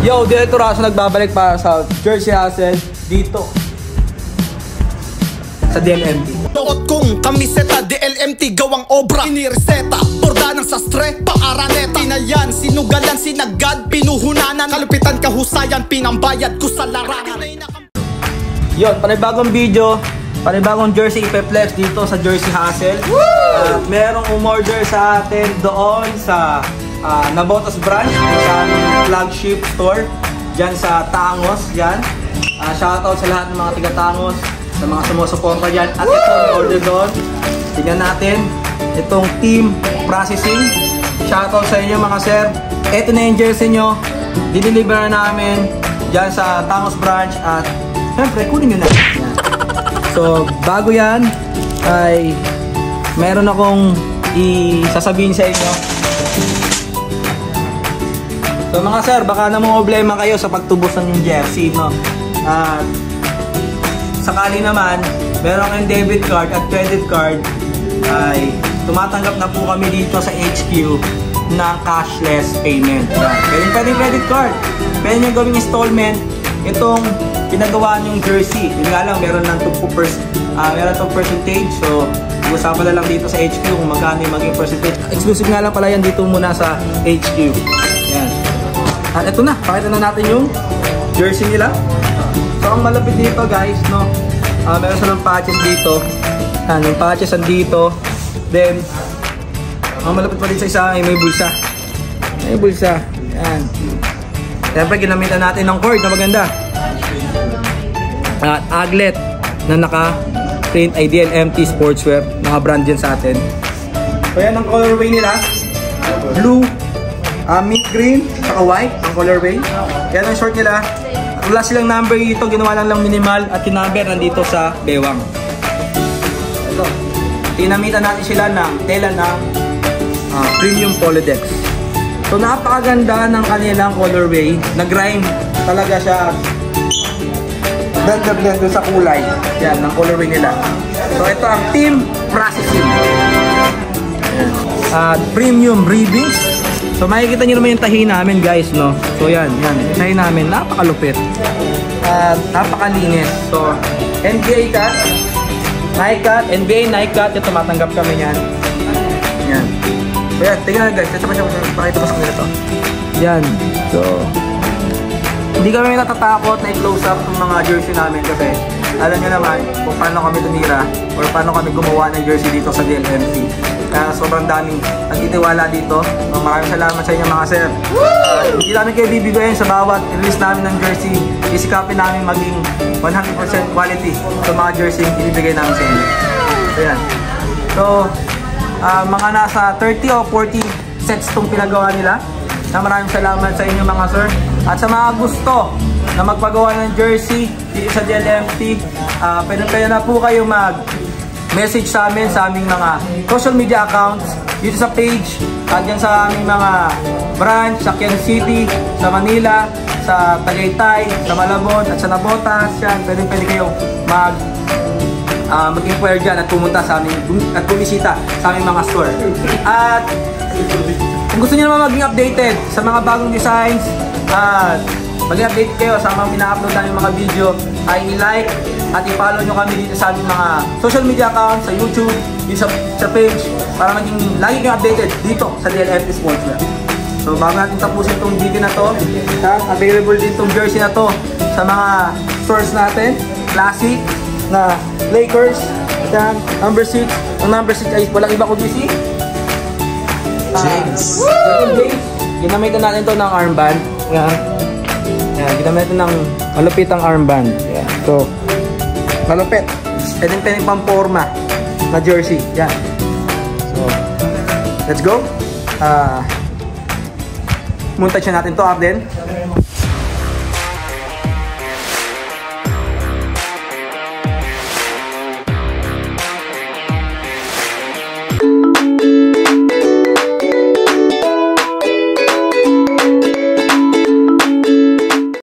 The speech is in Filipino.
Yo, Director Raso nagbabalik para sa Jersey Hustle dito sa DLMT. Tuot kong kamiseta, DLMT gawang obra, inireseta, borda ng sastre, paaraneta. Tinayan, sinugalan, sinagad, pinuhunanan, kalupitan, kahusayan, pinambayad ko sa larangan. Yon, panibagong video, panibagong jersey ipe-flex dito sa Jersey Hustle. Merong umorder sa atin doon sa Navotas branch, sa flagship store dyan sa Tangos, dyan. Shoutout sa lahat ng mga tiga-Tangos, sa mga sumusuporta dyan. At ito, may order doon. Tingnan natin itong team processing. Shoutout sa inyo mga sir. Ito na yung jersey nyo. Dideliver na namin dyan sa Tangos branch. At syempre, kunin nyo na. Yan. So, bago yan, ay meron akong isasabihin sa inyo. So mga sir, baka namang problema kayo sa pagtubos ng yung jersey, no? Sakali naman, meron kayong debit card at credit card, ay tumatanggap na po kami dito sa HQ ng cashless payment. Pwedeng credit card, pwede nyo gawing installment itong pinagawa nyong jersey. Yun nga lang, meron ng percentage. So, usapan na lang dito sa HQ kung magkano yung maging percentage. Exclusive nga lang pala yan dito muna sa HQ. Yan. At ito na, pakita na natin yung jersey nila. So, ang malapit dito guys, no? Meron silang patches dito. Yan, yung patches andito. Then, ang malapit pa din sa isa ay may bulsa. May bulsa. Yan. Siyempre, ginamitan natin ng cord na maganda. At aglet na naka-print ay DLMT Sportswear. Mga brand dyan sa atin. So, yan ang colorway nila. Blue, mint green, saka white ang colorway. Yan ang short nila. Wala silang number dito, ginawa lang minimal at yung number nandito sa bewang. Ito. Tinamitan natin sila ng tela ng premium Polydex. So napakaganda ng kanilang colorway. Nag-rhyme talaga siya. Blend sa kulay. Yan, ng colorway nila. So ito ang team processing. Premium ribbings. So makikita nyo naman yung tahi namin guys, no? So yan, tahi namin, napakalupit at napakalinis. So NBA cut, Nike cut, NBA Nike cut, yung tumatanggap kami yan. Yan. So yan, tingnan guys, ito pa siya, pakita ko sa kanila to. Yan. So hindi kami natatakot na i-close up ng mga jersey namin kasi alam nyo naman kung paano kami tumira or paano kami gumawa ng jersey dito sa DLMT. Kaya sobrang daming nagtitiwala dito. Maraming salamat sa inyo mga sir. Hindi namin kayo bibigoyin sa bawat release namin ng jersey. Isikapin namin maging 100% quality sa mga jersey ibibigay namin sa inyo. So yan. So, mga nasa 30 o 40 sets itong pinagawa nila. Maraming salamat sa inyo mga sir. At sa mga gusto na magpagawa ng jersey dito sa DLMT, pwede na po kayo message sa amin sa aming mga social media accounts dito sa page at yan sa aming mga branch sa Quezon City, sa Manila, sa Tagaytay, sa Malabon at sa Navotas. Yan, pwede kayong mag-inquire dyan at pumunta sa aming at bumisita sa aming mga store. At kung gusto niyo naman maging updated sa mga bagong designs at maging update kayo sa mga pina-upload namin mga video, ay i-like at i-follow nyo kami dito sa aming mga social media accounts, sa YouTube, dito sa page, para maging lagi kayong updated dito sa DLMT Sportswear. So bago natin tapusin itong video na to, available din itong jersey na to sa mga stores natin. Classic na Lakers, number 6. Ang number 6 ay walang iba kundi si James. Ginamitan natin ito ng armband. Yan, ginamitan ng malupitang armband. Yan. So malupit. Pwedeng pamporma na jersey. Yan. So, let's go. Muntage natin to, Arden.